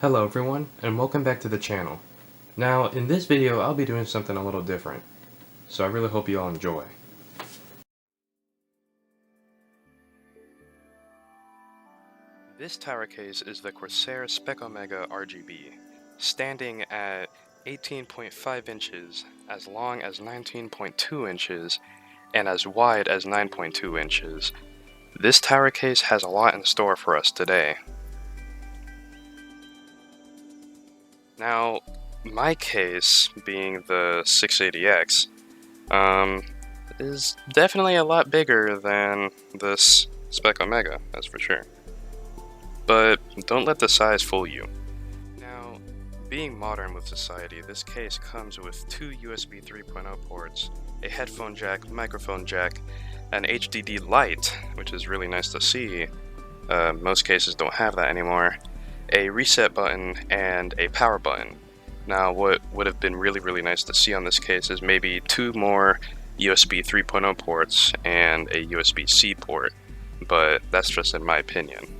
Hello everyone, and welcome back to the channel. Now, in this video, I'll be doing something a little different, so I really hope you all enjoy. This tower case is the CORSAIR SPEC OMEGA RGB, standing at 18.5 inches, as long as 19.2 inches, and as wide as 9.2 inches. This tower case has a lot in store for us today. Now, my case, being the 680X, is definitely a lot bigger than this SPEC OMEGA, that's for sure. But don't let the size fool you. Now, being modern with society, this case comes with two USB 3.0 ports, a headphone jack, microphone jack, an HDD light, which is really nice to see. Most cases don't have that anymore. A reset button, and a power button. Now, what would have been really nice to see on this case is maybe two more USB 3.0 ports and a USB-C port, but that's just in my opinion.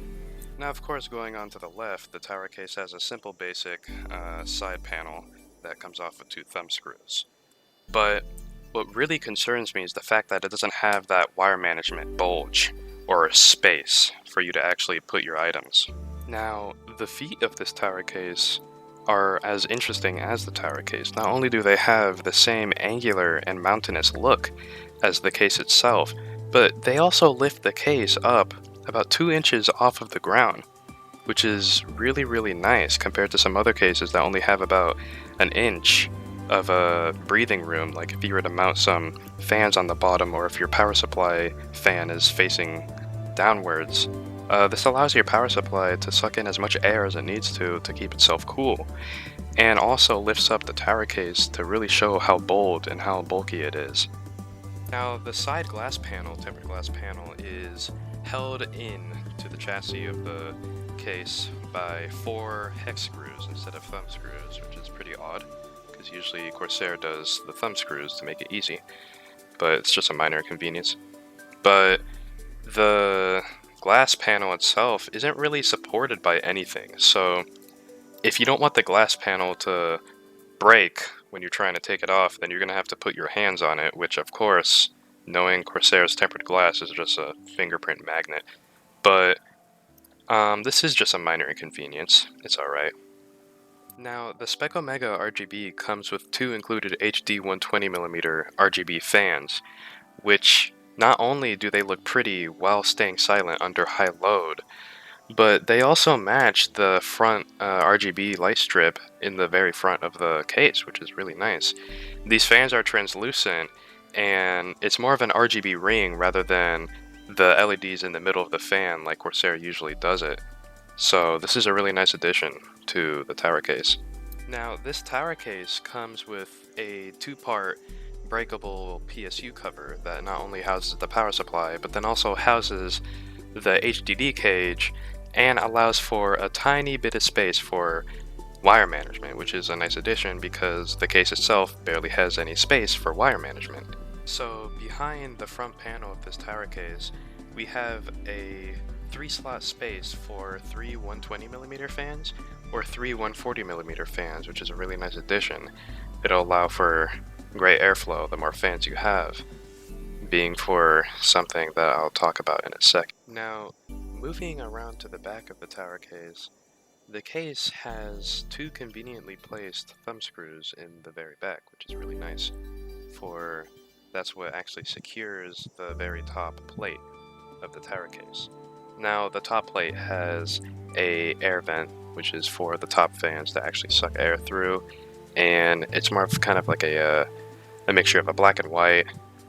Now, of course, going on to the left, the tower case has a simple basic side panel that comes off with two thumb screws. But what really concerns me is the fact that it doesn't have that wire management bulge, or space, for you to actually put your items. Now, the feet of this tower case are as interesting as the tower case. Not only do they have the same angular and mountainous look as the case itself, but they also lift the case up about 2 inches off of the ground, which is really nice compared to some other cases that only have about an inch of a breathing room, like if you were to mount some fans on the bottom, or if your power supply fan is facing downwards. This allows your power supply to suck in as much air as it needs to keep itself cool, and also lifts up the tower case to really show how bold and how bulky it is. Now, the side glass panel, tempered glass panel, is held in to the chassis of the case by 4 hex screws instead of thumb screws, which is pretty odd, because usually Corsair does the thumb screws to make it easy, but it's just a minor inconvenience. But the glass panel itself isn't really supported by anything, so if you don't want the glass panel to break when you're trying to take it off, then you're going to have to put your hands on it, which of course, knowing Corsair's tempered glass, is just a fingerprint magnet. But this is just a minor inconvenience. It's alright. Now, the SPEC OMEGA RGB comes with two included HD 120mm RGB fans, which not only do they look pretty while staying silent under high load, but they also match the front RGB light strip in the very front of the case, which is really nice. These fans are translucent, and it's more of an RGB ring rather than the LEDs in the middle of the fan like Corsair usually does it. So this is a really nice addition to the tower case. Now, this tower case comes with a 2-part breakable PSU cover that not only houses the power supply, but then also houses the HDD cage and allows for a tiny bit of space for wire management, which is a nice addition because the case itself barely has any space for wire management. So behind the front panel of this tower case, we have a 3-slot space for 3 120mm fans or 3 140mm fans, which is a really nice addition. It'll allow for great airflow the more fans you have, being for something that I'll talk about in a sec. Now, moving around to the back of the tower case, the case has 2 conveniently placed thumb screws in the very back, which is really nice, for that's what actually secures the very top plate of the tower case. Now, the top plate has a air vent, which is for the top fans to actually suck air through, and it's more of kind of like a mixture of a black and white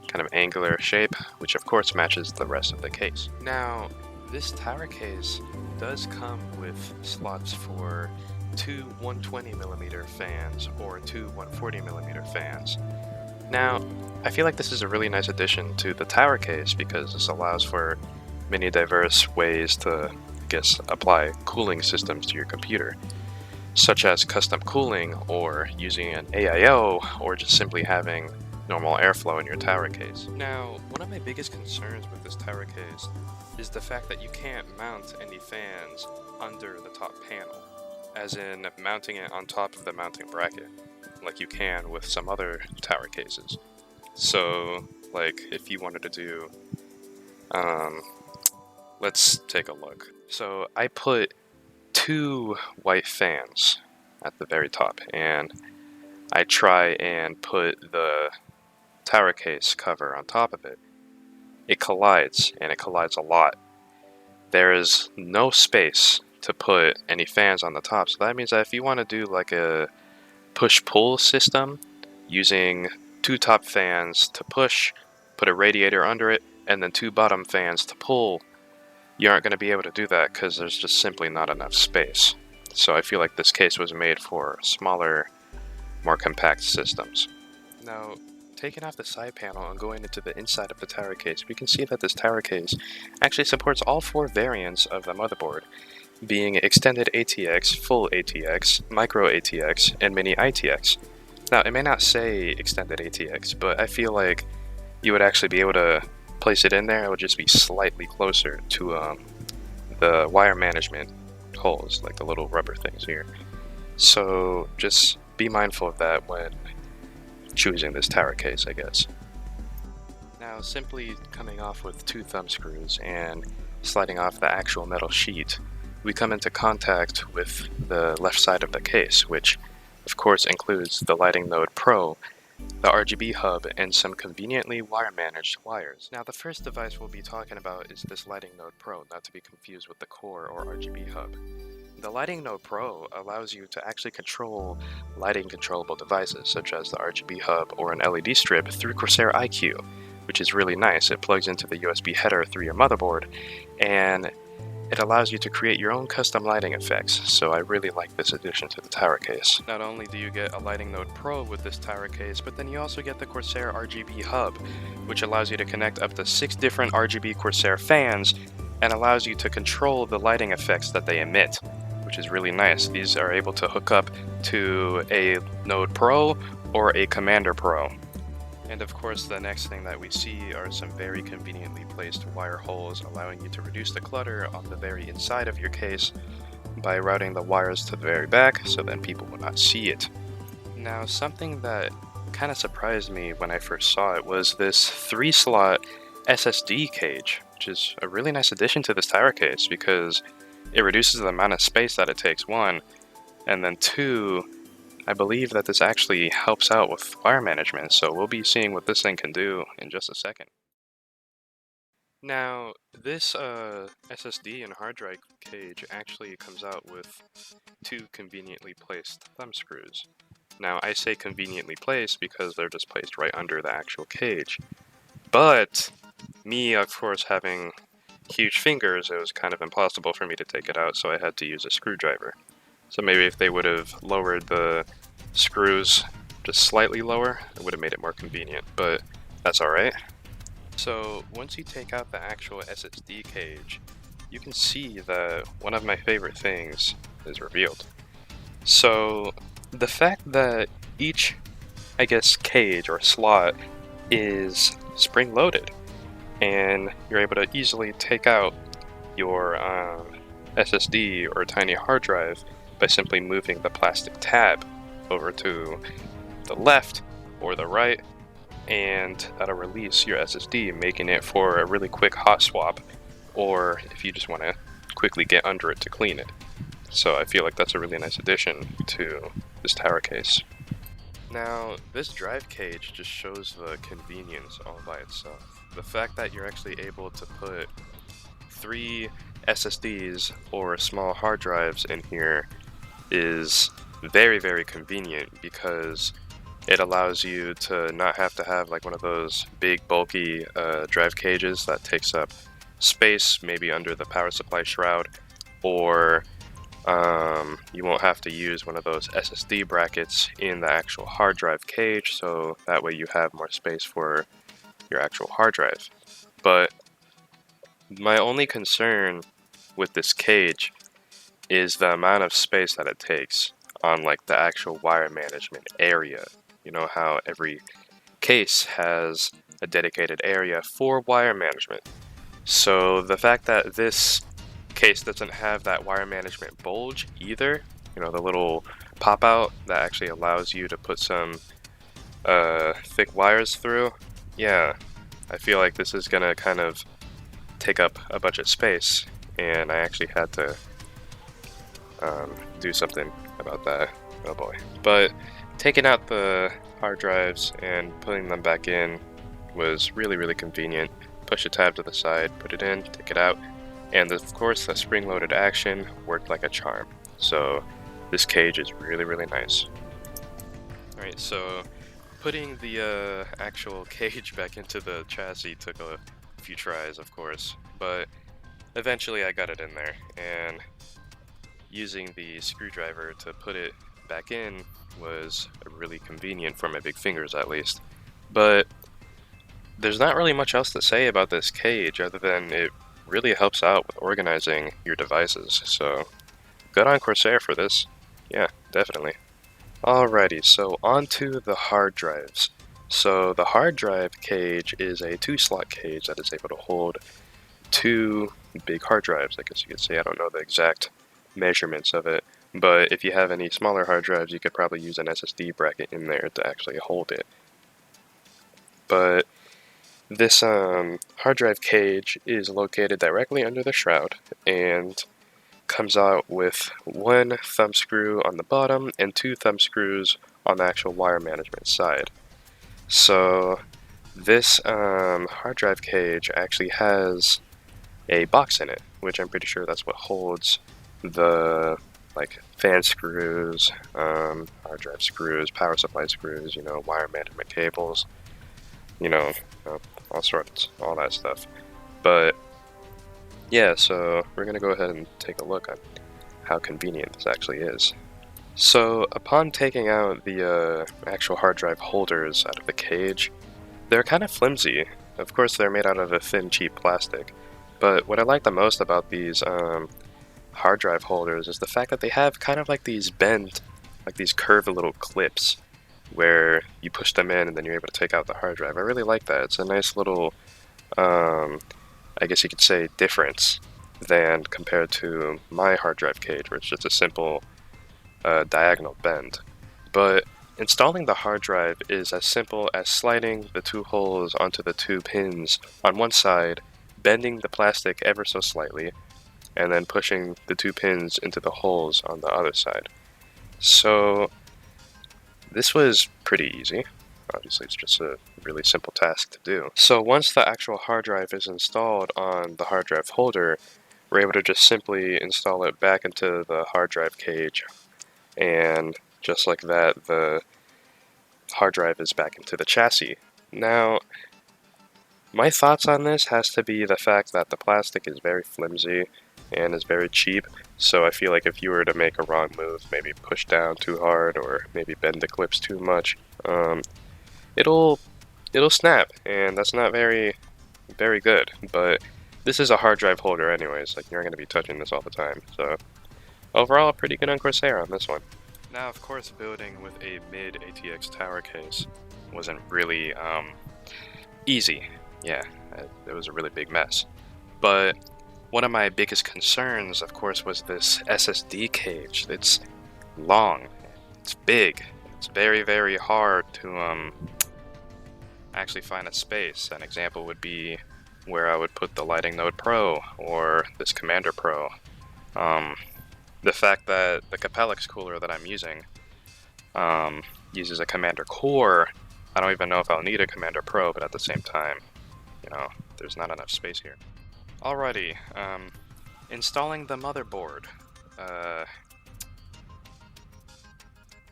kind of angular shape, which of course matches the rest of the case. Now, this tower case does come with slots for 2 120mm fans or 2 140mm fans. Now, I feel like this is a really nice addition to the tower case because this allows for many diverse ways to, apply cooling systems to your computer, such as custom cooling, or using an AIO, or just simply having normal airflow in your tower case. Now, one of my biggest concerns with this tower case is the fact that you can't mount any fans under the top panel. as in mounting it on top of the mounting bracket, like you can with some other tower cases. So, like, if you wanted to do, let's take a look. So I put 2 white fans at the very top, and I try and put the tower case cover on top of it. It collides, and it collides a lot. There is no space to put any fans on the top, so that means that if you want to do like a push-pull system using 2 top fans to push, put a radiator under it, and then 2 bottom fans to pull, you aren't going to be able to do that because there's just simply not enough space. So I feel like this case was made for smaller, more compact systems. Now, taking off the side panel and going into the inside of the tower case, we can see that this tower case actually supports all 4 variants of the motherboard, being Extended ATX, Full ATX, Micro ATX, and Mini ATX. Now, it may not say Extended ATX, but I feel like you would actually be able to place it in there. It would just be slightly closer to the wire management holes, like the little rubber things here. So just be mindful of that when choosing this tower case, I guess. Now, simply coming off with 2 thumb screws and sliding off the actual metal sheet, we come into contact with the left side of the case, which of course includes the Lighting Node Pro, the RGB hub, and some conveniently wire-managed wires. Now, the first device we'll be talking about is this Lighting Node Pro, not to be confused with the Core or RGB hub. The Lighting Node Pro allows you to actually control lighting controllable devices, such as the RGB hub or an LED strip, through CORSAIR iCUE, which is really nice. It plugs into the USB header through your motherboard, and it allows you to create your own custom lighting effects, so I really like this addition to the tower case. Not only do you get a Lighting Node Pro with this tower case, but then you also get the CORSAIR RGB hub, which allows you to connect up to 6 different RGB CORSAIR fans and allows you to control the lighting effects that they emit, which is really nice. These are able to hook up to a Node Pro or a Commander Pro. And of course, the next thing that we see are some very conveniently placed wire holes, allowing you to reduce the clutter on the very inside of your case by routing the wires to the very back so then people will not see it. Now, something that kind of surprised me when I first saw it was this 3-slot SSD cage, which is a really nice addition to this tower case because it reduces the amount of space that it takes, 1, and then 2, I believe that this actually helps out with wire management, so we'll be seeing what this thing can do in just a second. Now, this SSD and hard drive cage actually comes out with 2 conveniently placed thumb screws. Now, I say conveniently placed because they're just placed right under the actual cage. But, me, of course, having huge fingers, it was kind of impossible for me to take it out, so I had to use a screwdriver. So maybe if they would have lowered the screws just slightly lower, it would have made it more convenient, but that's alright. So once you take out the actual SSD cage, you can see that one of my favorite things is revealed. So the fact that each, I guess, cage or slot is spring-loaded, and you're able to easily take out your SSD or tiny hard drive by simply moving the plastic tab over to the left or the right, and that'll release your SSD, making it for a really quick hot swap, or if you just want to quickly get under it to clean it. So I feel like that's a really nice addition to this tower case. Now, this drive cage just shows the convenience all by itself. The fact that you're actually able to put 3 SSDs or small hard drives in here is very, very convenient because it allows you to not have to have like one of those big bulky drive cages that takes up space maybe under the power supply shroud, or you won't have to use one of those SSD brackets in the actual hard drive cage, so that way you have more space for your actual hard drive. But my only concern with this cage is the amount of space that it takes on like the actual wire management area. You know how every case has a dedicated area for wire management. So the fact that this case doesn't have that wire management bulge either you know, the little pop out that actually allows you to put some thick wires through. Yeah, I feel like this is gonna kind of take up a bunch of space, and I actually had to do something about that. Oh boy. But taking out the hard drives and putting them back in was really convenient. Push a tab to the side, put it in, take it out, and of course the spring-loaded action worked like a charm. So this cage is really nice. Alright, so putting the actual cage back into the chassis took a few tries, of course, but eventually I got it in there, and using the screwdriver to put it back in was really convenient for my big fingers, at least. But there's not really much else to say about this cage other than it really helps out with organizing your devices, so good on CORSAIR for this. Yeah, definitely. Alrighty, so on to the hard drives. So the hard drive cage is a 2-slot cage that is able to hold 2 big hard drives, I guess you could say. I don't know the exact measurements of it, but if you have any smaller hard drives, you could probably use an SSD bracket in there to actually hold it. But this hard drive cage is located directly under the shroud and comes out with 1 thumb screw on the bottom and 2 thumb screws on the actual wire management side. So this hard drive cage actually has a box in it, which I'm pretty sure that's what holds the fan screws, hard drive screws, power supply screws, you know, wire management cables, you know, all sorts, all that stuff. But yeah, so we're gonna go ahead and take a look at how convenient this actually is. So upon taking out the actual hard drive holders out of the cage, they're kind of flimsy. Of course, they're made out of a thin, cheap plastic. But what I like the most about these hard drive holders is the fact that they have kind of like these bent, like these curved little clips where you push them in and then you're able to take out the hard drive. I really like that. It's a nice little, I guess you could say, difference than compared to my hard drive cage, where it's just a simple diagonal bend. But installing the hard drive is as simple as sliding the 2 holes onto the 2 pins on one side, bending the plastic ever so slightly, and then pushing the 2 pins into the holes on the other side. So this was pretty easy. Obviously, it's just a really simple task to do. So once the actual hard drive is installed on the hard drive holder, we're able to just simply install it back into the hard drive cage, and just like that, the hard drive is back into the chassis. Now, my thoughts on this has to be the fact that the plastic is very flimsy and is very cheap, so I feel like if you were to make a wrong move, maybe push down too hard or maybe bend the clips too much, it'll snap, and that's not very good. But this is a hard drive holder anyways, like you're going to be touching this all the time, so overall pretty good on CORSAIR on this one. Now, of course, building with a Mid ATX Tower case wasn't really easy. Yeah, it was a really big mess. But one of my biggest concerns, of course, was this SSD cage. It's long, it's big, it's very hard to actually find a space. An example would be where I would put the Lighting Node Pro or this Commander Pro. The fact that the Capellix cooler that I'm using uses a Commander core, I don't even know if I'll need a Commander Pro, but at the same time, you know, there's not enough space here. Alrighty, installing the motherboard.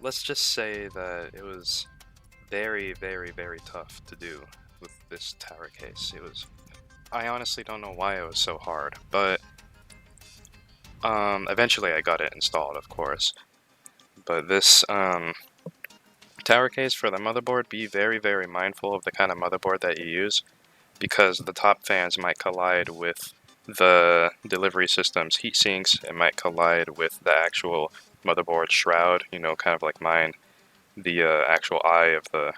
Let's just say that it was very tough to do with this tower case. I honestly don't know why it was so hard, but eventually I got it installed, of course. But this tower case for the motherboard, be very mindful of the kind of motherboard that you use, because the top fans might collide with the delivery system's heat sinks. It might collide with the actual motherboard shroud, you know, kind of like mine. The actual eye of the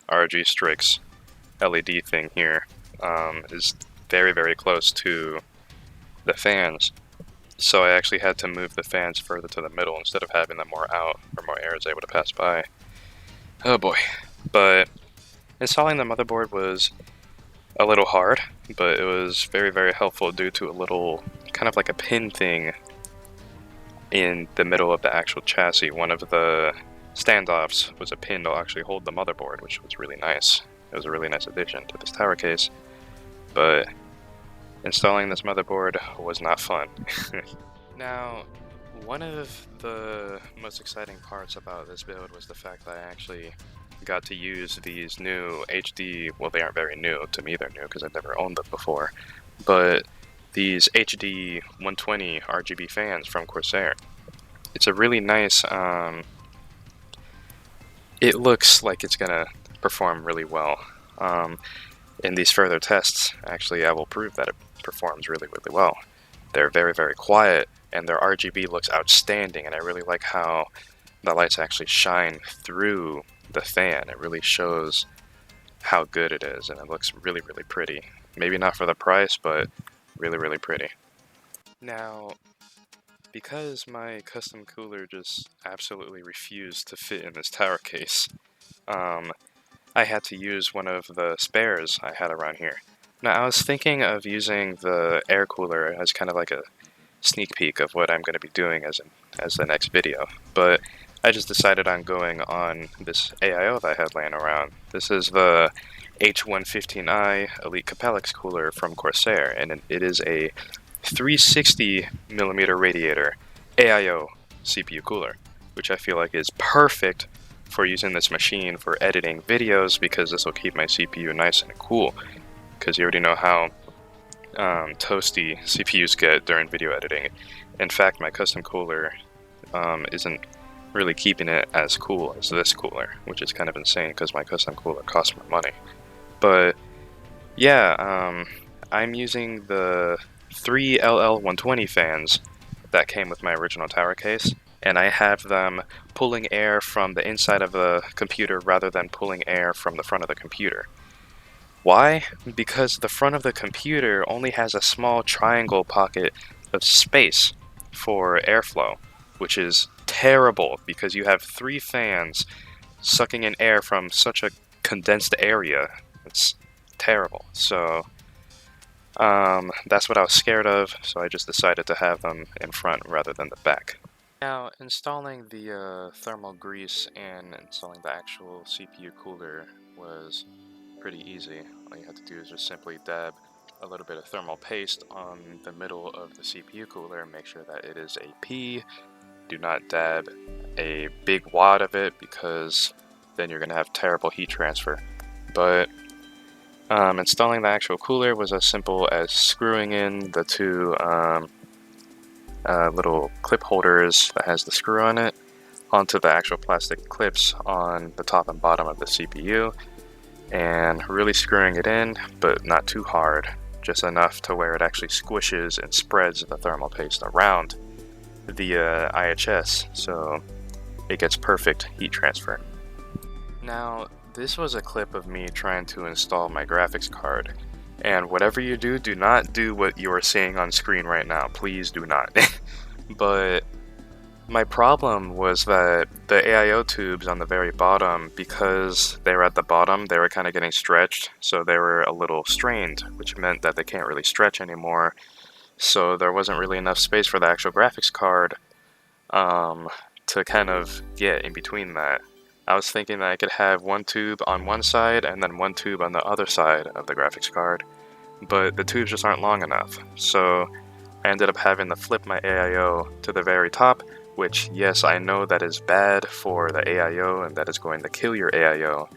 RG Strix LED thing here is very close to the fans. so I actually had to move the fans further to the middle instead of having them more out, or more air is able to pass by. Oh boy. But installing the motherboard was a little hard, but it was very, very helpful due to a little, kind of like a pin thing in the middle of the actual chassis. One of the standoffs was a pin to actually hold the motherboard, which was really nice. It was a really nice addition to this tower case, but installing this motherboard was not fun. Now, one of the most exciting parts about this build was the fact that I actually got to use these new HD, well, they aren't very new, to me they're new because I've never owned them before, but these HD 120 RGB fans from CORSAIR. It's a really nice, it looks like it's gonna perform really well. In these further tests, actually, I will prove that it performs really, really well. They're very, very quiet, and their RGB looks outstanding, and I really like how the lights actually shine through the fan. It really shows how good it is, and it looks really, really pretty. Maybe not for the price, but really, really pretty. Now, because my custom cooler just absolutely refused to fit in this tower case, I had to use one of the spares I had around here. Now, I was thinking of using the air cooler as kind of like a sneak peek of what I'm going to be doing as the next video, but I just decided on going on this AIO that I had laying around. This is the H115i Elite Capellix cooler from CORSAIR, and it is a 360mm radiator AIO CPU cooler, which I feel like is perfect for using this machine for editing videos, because this will keep my CPU nice and cool, because you already know how toasty CPUs get during video editing. In fact, my custom cooler isn't really keeping it as cool as this cooler, which is kind of insane because my custom cooler costs more money. But yeah, I'm using the 3 LL120 fans that came with my original tower case, and I have them pulling air from the inside of the computer rather than pulling air from the front of the computer. Why? Because the front of the computer only has a small triangle pocket of space for airflow, which is terrible because you have 3 fans sucking in air from such a condensed area. It's terrible. So that's what I was scared of, so I just decided to have them in front rather than the back. Now, installing the thermal grease and installing the actual CPU cooler was pretty easy. All you have to do is just simply dab a little bit of thermal paste on the middle of the CPU cooler and make sure that it is a P. Do not dab a big wad of it, because then you're going to have terrible heat transfer. But installing the actual cooler was as simple as screwing in the 2 little clip holders that has the screw on it onto the actual plastic clips on the top and bottom of the CPU, and really screwing it in, but not too hard, just enough to where it actually squishes and spreads the thermal paste around the IHS, so it gets perfect heat transfer. Now, this was a clip of me trying to install my graphics card, and whatever you do, do not do what you are seeing on screen right now. Please do not. But my problem was that the AIO tubes on the very bottom, because they were at the bottom, they were kind of getting stretched, so they were a little strained, which meant that they can't really stretch anymore. So there wasn't really enough space for the actual graphics card to kind of get in between that. I was thinking that I could have one tube on one side and then one tube on the other side of the graphics card, but the tubes just aren't long enough. So I ended up having to flip my AIO to the very top, which, yes, I know that is bad for the AIO and that is going to kill your AIO,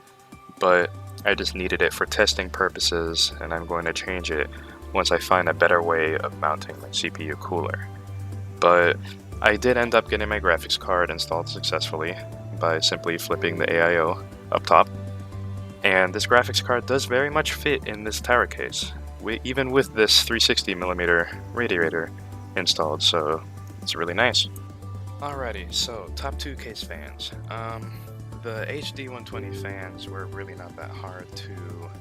but I just needed it for testing purposes, and I'm going to change it once I find a better way of mounting my CPU cooler. But I did end up getting my graphics card installed successfully by simply flipping the AIO up top, and this graphics card does very much fit in this tower case, even with this 360mm radiator installed, so it's really nice. Alrighty, so top 2 case fans. The HD 120 fans were really not that hard to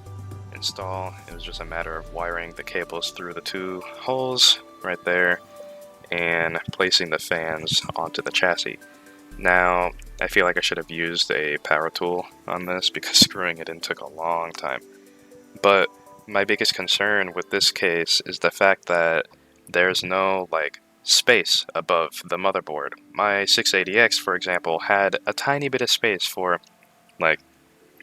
install. It was just a matter of wiring the cables through the 2 holes right there, and placing the fans onto the chassis. Now, I feel like I should have used a power tool on this because screwing it in took a long time. But my biggest concern with this case is the fact that there's no space above the motherboard. My 680X, for example, had a tiny bit of space for like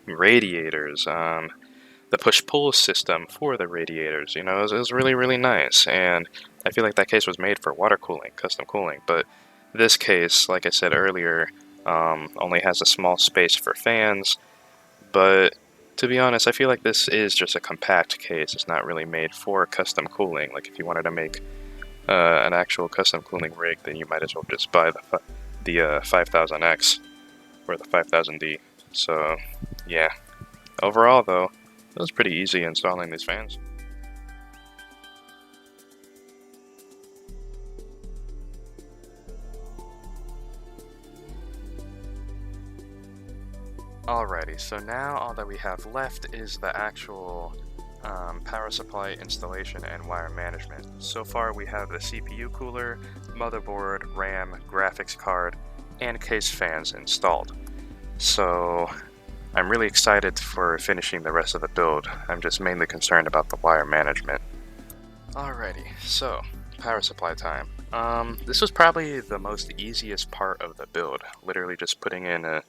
radiators, the push-pull system for the radiators. It was really, really nice, and I feel like that case was made for water cooling, custom cooling. But this case, like I said earlier, only has a small space for fans. But to be honest, I feel like this is just a compact case. It's not really made for custom cooling. Like if you wanted to make an actual custom cooling rig, then you might as well just buy the 5000X or the 5000D. So yeah, overall though, it was pretty easy installing these fans. Alrighty, so now all that we have left is the actual power supply installation and wire management. So far we have the CPU cooler, motherboard, RAM, graphics card, and case fans installed. So I'm really excited for finishing the rest of the build. I'm just mainly concerned about the wire management. Alrighty, so power supply time. This was probably the most easiest part of the build, literally just putting in a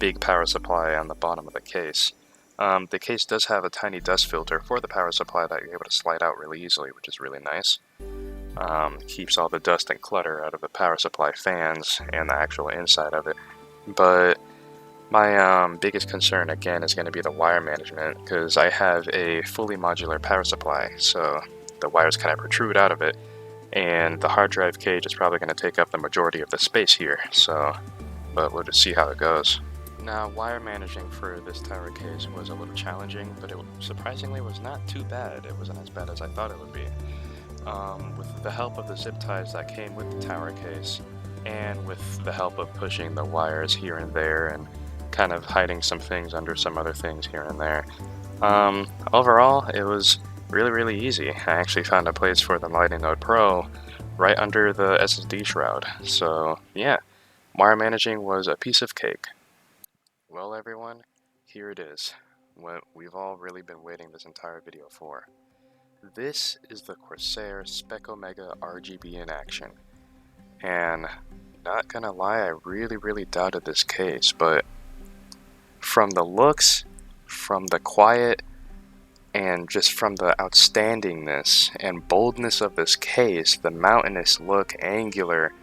big power supply on the bottom of the case. The case does have a tiny dust filter for the power supply that you're able to slide out really easily, which is really nice. Keeps all the dust and clutter out of the power supply fans and the actual inside of it. But my biggest concern again is going to be the wire management, because I have a fully modular power supply, so the wires kind of protrude out of it, and the hard drive cage is probably going to take up the majority of the space here, but we'll just see how it goes. Now, wire managing for this tower case was a little challenging, but it surprisingly was not too bad. It wasn't as bad as I thought it would be. With the help of the zip ties that came with the tower case, and with the help of pushing the wires here and there, and kind of hiding some things under some other things here and there, overall, it was really, really easy. I actually found a place for the Lightning Node Pro right under the SSD shroud. So, yeah, wire managing was a piece of cake. Well everyone, here it is, what we've all really been waiting this entire video for. This is the CORSAIR SPEC OMEGA RGB in action. And not gonna lie, I really doubted this case, but from the looks, from the quiet, and just from the outstandingness and boldness of this case, the mountainous look, angular,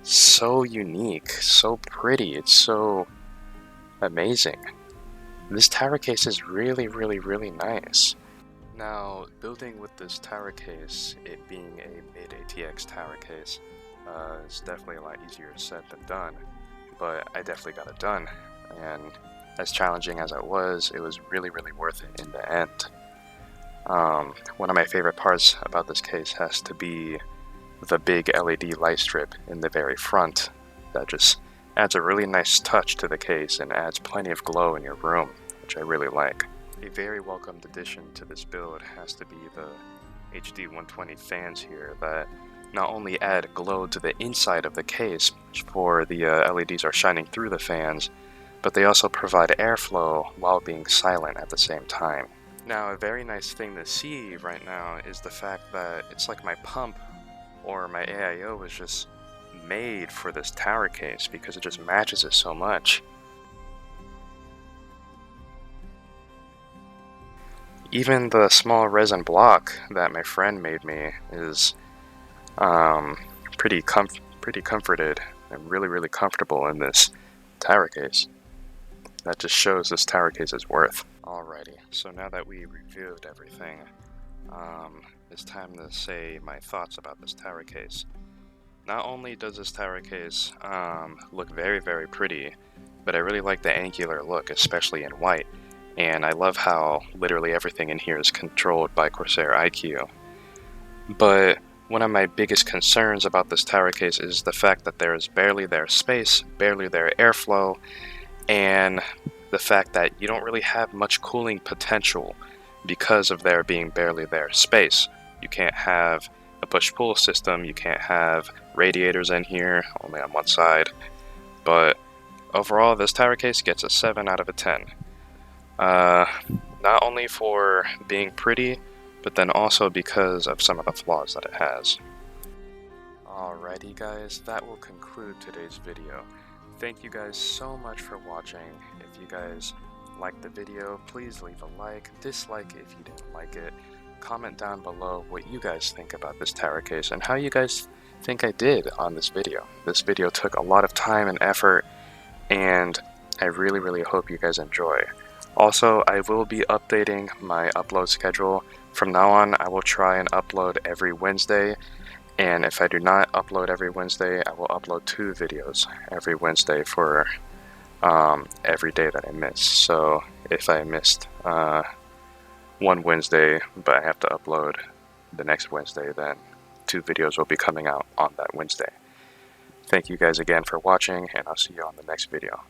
so unique, so pretty, it's so amazing. This tower case is really nice. Now, building with this tower case, it being a Mid ATX tower case, is definitely a lot easier said than done, but I definitely got it done, and as challenging as it was really worth it in the end. One of my favorite parts about this case has to be the big LED light strip in the very front that just adds a really nice touch to the case and adds plenty of glow in your room, which I really like. A very welcomed addition to this build has to be the HD 120 fans here that not only add glow to the inside of the case, for the LEDs are shining through the fans, but they also provide airflow while being silent at the same time. Now, a very nice thing to see right now is the fact that it's like my pump or my AIO was just made for this tower case because it just matches it so much. Even the small resin block that my friend made me is pretty comforted and really comfortable in this tower case. That just shows this tower case's worth. Alrighty, so now that we reviewed everything, it's time to say my thoughts about this tower case. Not only does this tower case look very pretty, but I really like the angular look, especially in white, and I love how literally everything in here is controlled by CORSAIR iCUE. But one of my biggest concerns about this tower case is the fact that there is barely there space, barely there airflow, and the fact that you don't really have much cooling potential because of there being barely there space. You can't have a push-pull system. You can't have radiators in here, only on one side. But overall, this tower case gets a 7 out of a 10. Not only for being pretty, but then also because of some of the flaws that it has. Alrighty guys, that will conclude today's video. Thank you guys so much for watching. If you guys liked the video, please leave a like, dislike if you didn't like it. Comment down below what you guys think about this tower case and how you guys think I did on this video. This video took a lot of time and effort, and I really hope you guys enjoy. Also, I will be updating my upload schedule. From now on, I will try and upload every Wednesday, and if I do not upload every Wednesday, I will upload 2 videos every Wednesday for every day that I miss. So if I missed one Wednesday, but I have to upload the next Wednesday, then 2 videos will be coming out on that Wednesday. Thank you guys again for watching, and I'll see you on the next video.